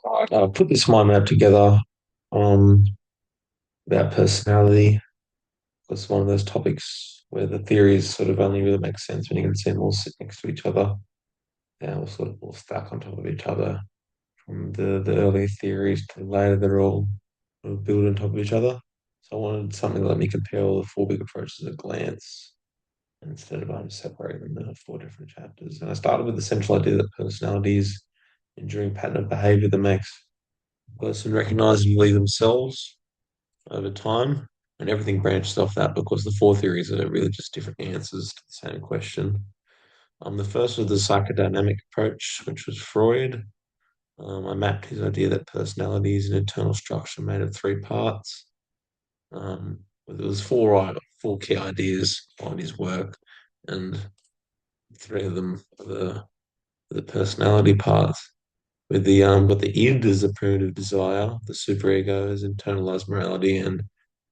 I put this mind map together um, about personality. It's one of those topics where the theories sort of only really make sense when you can see them all sit next to each other. They're all sort of all stacked on top of each other. From the early theories to later, they're all sort of built on top of each other. So I wanted something that let me compare all the four big approaches at a glance instead of separating them into four different chapters. And I started with the central idea that personality is enduring pattern of behavior that makes a person recognizably themselves over time, and everything branches off that because the four theories are really just different answers to the same question. The first was the psychodynamic approach, which was Freud. I mapped his idea that personality is an internal structure made of three parts. There was four key ideas on his work, and three of them are the personality parts. With the id as the primitive desire, the superego as internalized morality, and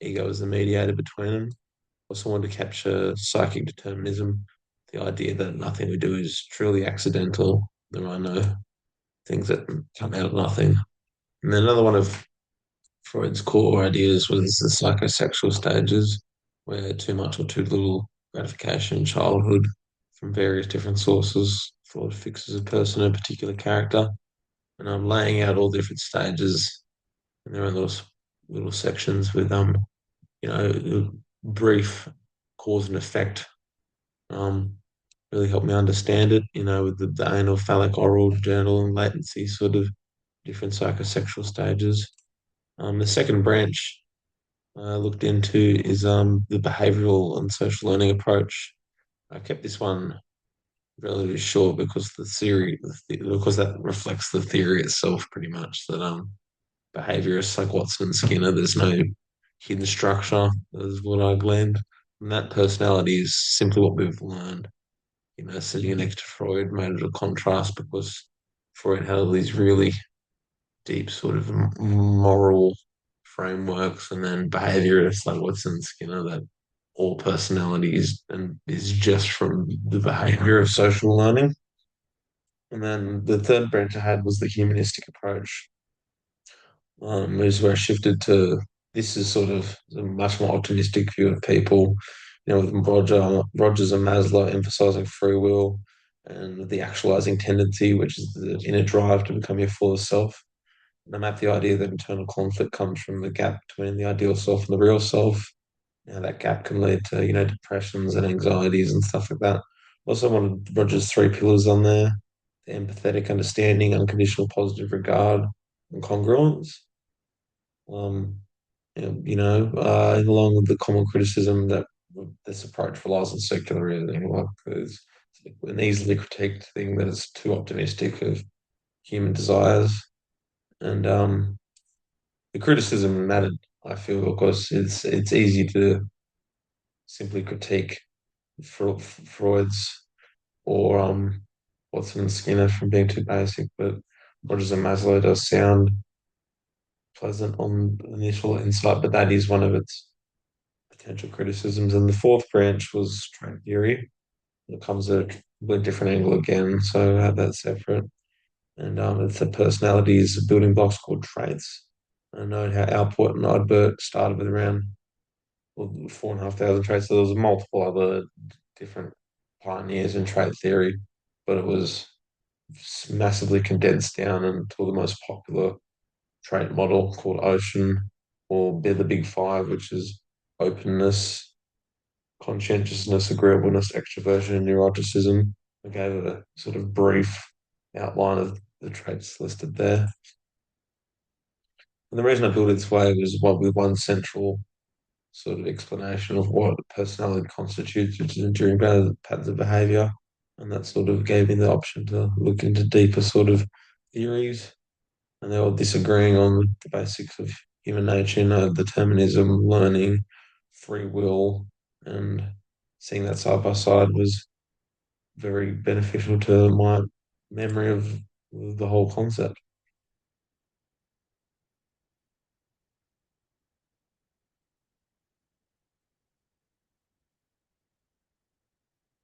ego as the mediator between them. Also wanted to capture psychic determinism, the idea that nothing we do is truly accidental. There are no things that come out of nothing. And then another one of Freud's core ideas was the psychosexual stages, where too much or too little gratification in childhood from various different sources sort of fixes a person, a particular character. And I'm laying out all different stages in their own little sections with brief cause and effect. Um, really helped me understand it, with the anal, phallic, oral, genital, and latency sort of different psychosexual stages. The second branch I looked into is the behavioral and social learning approach. I kept this one relatively short because because that reflects the theory itself pretty much that behaviorists like Watson and Skinner, there's no hidden structure, is what I gleaned. And that personality is simply what we've learned. Sitting next to Freud made it a contrast because Freud had all these really deep sort of moral frameworks, and then behaviorists like Watson and Skinner that all personality is just from the behavior of social learning. And then the third branch I had was the humanistic approach, is where I shifted to this is sort of a much more optimistic view of people, with Rogers and Maslow emphasizing free will and the actualizing tendency, which is the inner drive to become your fullest self. And I map the idea that internal conflict comes from the gap between the ideal self and the real self. That gap can lead to, depressions and anxieties and stuff like that. Also wanted Rogers' three pillars on there: the empathetic understanding, unconditional positive regard, and congruence. Um, along with the common criticism that this approach relies on secularism, like there's an easily critiqued thing that is too optimistic of human desires. And the criticism mattered, I feel, because it's easy to simply critique Freud's or Watson and Skinner from being too basic, but Rogers and Maslow does sound pleasant on initial insight, but that is one of its potential criticisms. And the fourth branch was trait theory. It comes at a different angle again, so I have that separate. And it's the personalities building blocks called traits. I know how Alport and Eidbert started with around 4,500 traits. So there was multiple other different pioneers in trait theory, but it was massively condensed down into the most popular trait model called Ocean, or the Big Five, which is openness, conscientiousness, agreeableness, extroversion, and neuroticism. I gave a sort of brief outline of the traits listed there. And the reason I built it this way was with one central sort of explanation of what personality constitutes, which is enduring patterns of behavior. And that sort of gave me the option to look into deeper sort of theories. And they were disagreeing on the basics of human nature, determinism, learning, free will, and seeing that side by side was very beneficial to my memory of the whole concept.